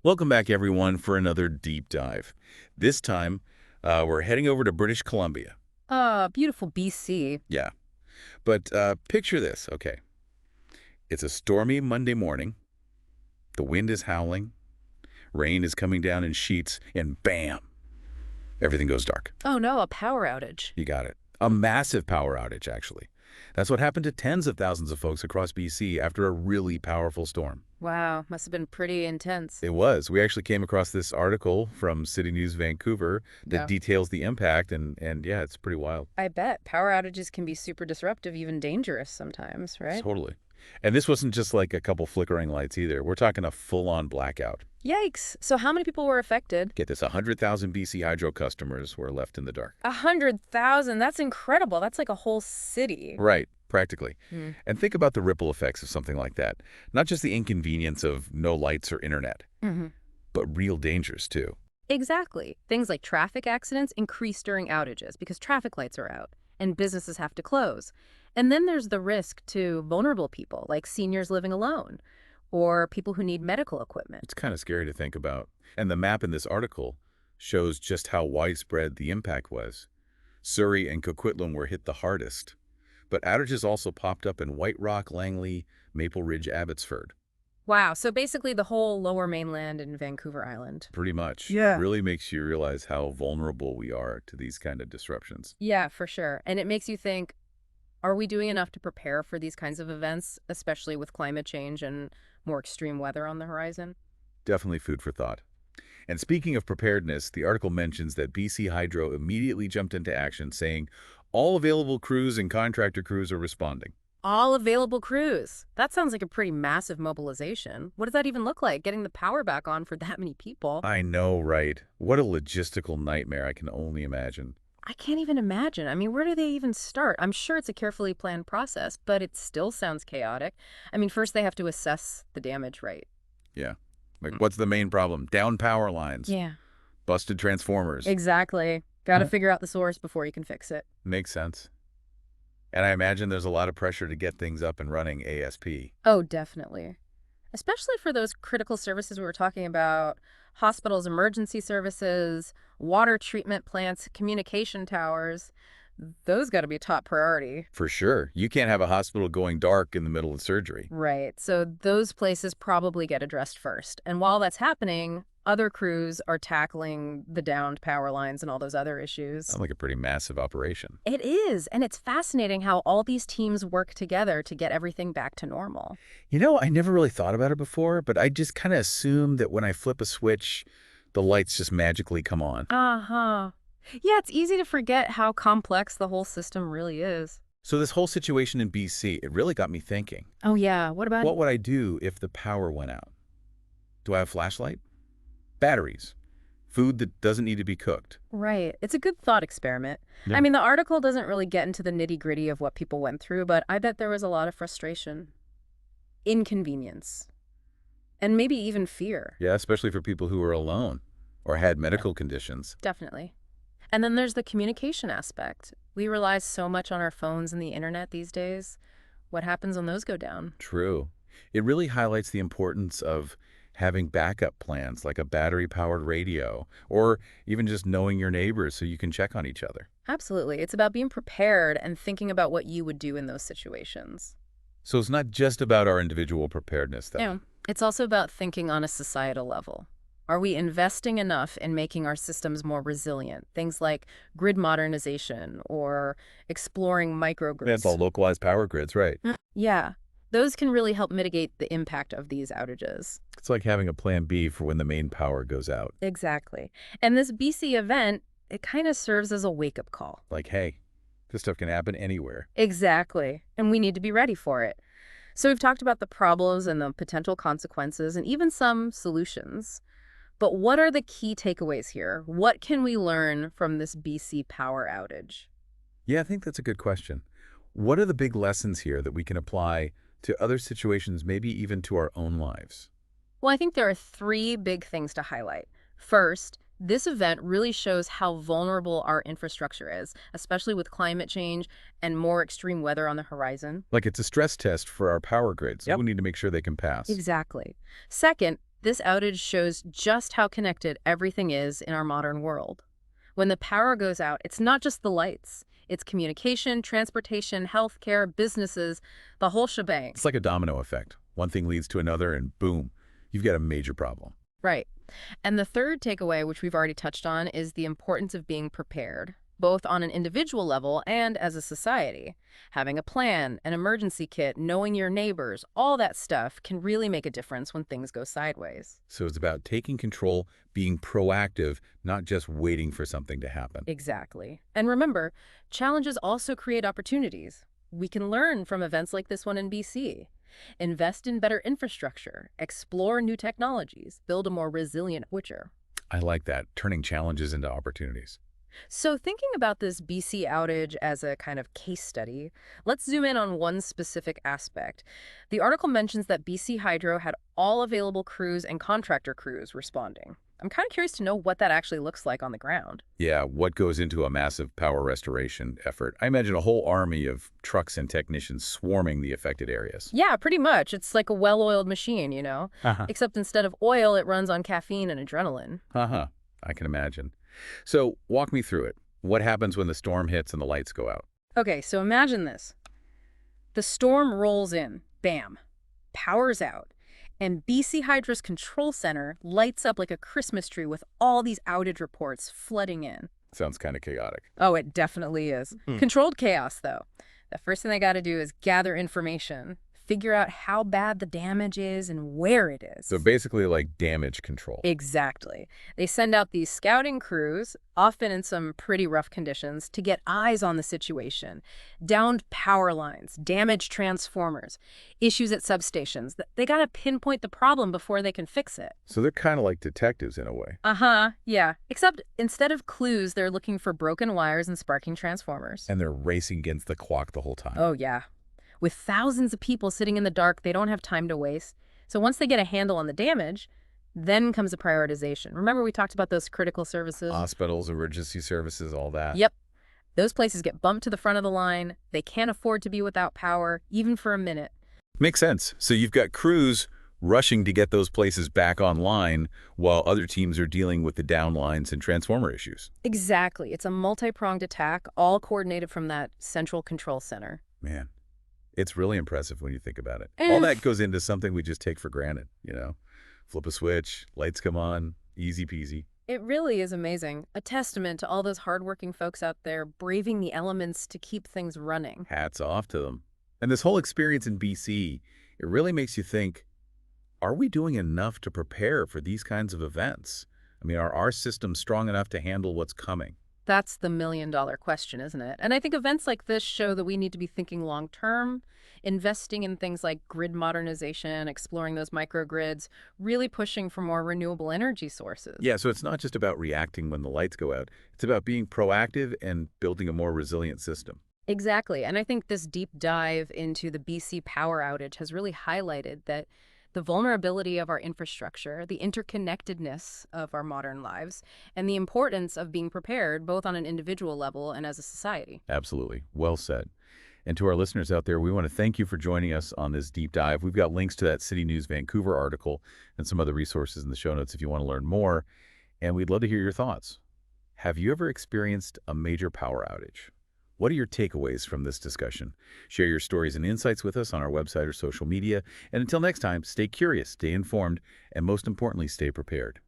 Welcome back, everyone, for another deep dive. This time, we're heading over to British Columbia. Beautiful BC. Yeah, but picture this, okay. It's a stormy Monday morning. The wind is howling. Rain is coming down in sheets, and bam, everything goes dark. Oh no, a power outage. You got it. A massive power outage, actually. That's what happened to tens of thousands of folks across BC after a really powerful storm. Wow, must have been pretty intense. It was. We actually came across this article from CityNews Vancouver that Yeah. details the impact, and yeah, it's pretty wild. I bet power outages can be super disruptive, even dangerous sometimes, right? Totally. And this wasn't just like a couple flickering lights either. We're talking a full-on blackout. Yikes. So how many people were affected? Get this, 100,000 BC Hydro customers were left in the dark. 100,000. That's incredible. That's like a whole city. Right, practically. Hmm. And think about the ripple effects of something like that. Not just the inconvenience of no lights or internet, Mm-hmm. but real dangers too. Exactly. Things like traffic accidents increase during outages because traffic lights are out and businesses have to close. And then there's the risk to vulnerable people like seniors living alone or people who need medical equipment. It's kind of scary to think about. And the map in this article shows just how widespread the impact was. Surrey and Coquitlam were hit the hardest. But outages also popped up in White Rock, Langley, Maple Ridge, Abbotsford. Wow, so basically the whole lower mainland and Vancouver Island. Pretty much. Yeah. Really makes you realize how vulnerable we are to these kind of disruptions. Yeah, for sure. And it makes you think, are we doing enough to prepare for these kinds of events, especially with climate change and more extreme weather on the horizon? Definitely food for thought. And speaking of preparedness, the article mentions that BC Hydro immediately jumped into action, saying all available crews and contractor crews are responding. All available crews. That sounds like a pretty massive mobilization. What does that even look like, getting the power back on for that many people? I know, right? What a logistical nightmare, I can only imagine. I can't even imagine. I mean, where do they even start? I'm sure it's a carefully planned process, but it still sounds chaotic. I mean, first they have to assess the damage, right? Yeah. Like, what's the main problem? Down power lines, Yeah. busted transformers. Exactly. Got to Huh? figure out the source before you can fix it. Makes sense. And I imagine there's a lot of pressure to get things up and running ASP. Oh, definitely. Especially for those critical services we were talking about, hospitals, emergency services, water treatment plants, communication towers. Those got to be top priority. For sure. You can't have a hospital going dark in the middle of surgery. Right. So those places probably get addressed first. And while that's happening, other crews are tackling the downed power lines and all those other issues. Sounds like a pretty massive operation. It is. And it's fascinating how all these teams work together to get everything back to normal. You know, I never really thought about it before, but I just kind of assumed that when I flip a switch, the lights just magically come on. Uh-huh. Yeah, it's easy to forget how complex the whole system really is. So this whole situation in BC, it really got me thinking. Oh, yeah. What about What would I do if the power went out? Do I have a flashlight? Batteries? Food that doesn't need to be cooked? Right. It's a good thought experiment. Yeah. I mean, the article doesn't really get into the nitty-gritty of what people went through, but I bet there was a lot of frustration, inconvenience, and maybe even fear. Yeah, especially for people who were alone or had medical conditions. Definitely. And then there's the communication aspect. We rely so much on our phones and the internet these days. What happens when those go down? True. It really highlights the importance of having backup plans like a battery-powered radio or even just knowing your neighbors so you can check on each other. Absolutely. It's about being prepared and thinking about what you would do in those situations. So it's not just about our individual preparedness, though. Yeah. It's also about thinking on a societal level. Are we investing enough in making our systems more resilient? Things like grid modernization or exploring microgrids. That's all localized power grids, right? Yeah. Those can really help mitigate the impact of these outages. It's like having a plan B for when the main power goes out. Exactly. And this BC event, it kind of serves as a wake-up call. Like, hey, this stuff can happen anywhere. Exactly. And we need to be ready for it. So we've talked about the problems and the potential consequences and even some solutions. But what are the key takeaways here? What can we learn from this BC power outage? Yeah, I think that's a good question. What are the big lessons here that we can apply to other situations, maybe even to our own lives? Well, I think there are three big things to highlight. First, this event really shows how vulnerable our infrastructure is, especially with climate change and more extreme weather on the horizon. Like it's a stress test for our power grids. Yep. We need to make sure they can pass. Exactly. Second, This outage shows just how connected everything is in our modern world. When the power goes out, it's not just the lights. It's communication, transportation, healthcare, businesses, the whole shebang. It's like a domino effect. One thing leads to another, and boom, you've got a major problem. Right. And the third takeaway, which we've already touched on, is the importance of being prepared, both on an individual level and as a society. Having a plan, an emergency kit, knowing your neighbors, all that stuff can really make a difference when things go sideways. So it's about taking control, being proactive, not just waiting for something to happen. Exactly. And remember, challenges also create opportunities. We can learn from events like this one in BC. Invest in better infrastructure, explore new technologies, build a more resilient future. I like that, turning challenges into opportunities. So thinking about this BC outage as a kind of case study, let's zoom in on one specific aspect. The article mentions that BC Hydro had all available crews and contractor crews responding. I'm kind of curious to know what that actually looks like on the ground. Yeah, what goes into a massive power restoration effort? I imagine a whole army of trucks and technicians swarming the affected areas. Yeah, pretty much. It's like a well-oiled machine, Uh-huh. Except instead of oil, it runs on caffeine and adrenaline. Uh-huh. I can imagine. So walk me through it. What happens when the storm hits and the lights go out? Okay, so imagine this. The storm rolls in. Bam. Power's out. And BC Hydro's control center lights up like a Christmas tree with all these outage reports flooding in. Sounds kind of chaotic. Oh, it definitely is. Controlled chaos, though. The first thing they got to do is gather information, figure out how bad the damage is and where it is. So basically like damage control. Exactly. They send out these scouting crews, often in some pretty rough conditions, to get eyes on the situation. Downed power lines, damaged transformers, issues at substations. They got to pinpoint the problem before they can fix it. So they're kind of like detectives in a way. Uh-huh, yeah. Except instead of clues, they're looking for broken wires and sparking transformers. And they're racing against the clock the whole time. Oh, yeah. With thousands of people sitting in the dark, they don't have time to waste. So once they get a handle on the damage, then comes a prioritization. Remember we talked about those critical services? Hospitals, emergency services, all that. Yep. Those places get bumped to the front of the line. They can't afford to be without power, even for a minute. Makes sense. So you've got crews rushing to get those places back online while other teams are dealing with the downlines and transformer issues. Exactly. It's a multi-pronged attack, all coordinated from that central control center. Man, it's really impressive when you think about it. All that goes into something we just take for granted. Flip a switch, lights come on, easy peasy. It really is amazing. A testament to all those hardworking folks out there braving the elements to keep things running. Hats off to them. And this whole experience in BC, it really makes you think, are we doing enough to prepare for these kinds of events? I mean, are our systems strong enough to handle what's coming? That's the million-dollar question, isn't it? And I think events like this show that we need to be thinking long-term, investing in things like grid modernization, exploring those microgrids, really pushing for more renewable energy sources. Yeah, so it's not just about reacting when the lights go out. It's about being proactive and building a more resilient system. Exactly. And I think this deep dive into the BC power outage has really highlighted that the vulnerability of our infrastructure, the interconnectedness of our modern lives, and the importance of being prepared both on an individual level and as a society. Absolutely. Well said. And to our listeners out there, we want to thank you for joining us on this deep dive. We've got links to that CityNews Vancouver article and some other resources in the show notes if you want to learn more. And we'd love to hear your thoughts. Have you ever experienced a major power outage? What are your takeaways from this discussion? Share your stories and insights with us on our website or social media. And until next time, stay curious, stay informed, and most importantly, stay prepared.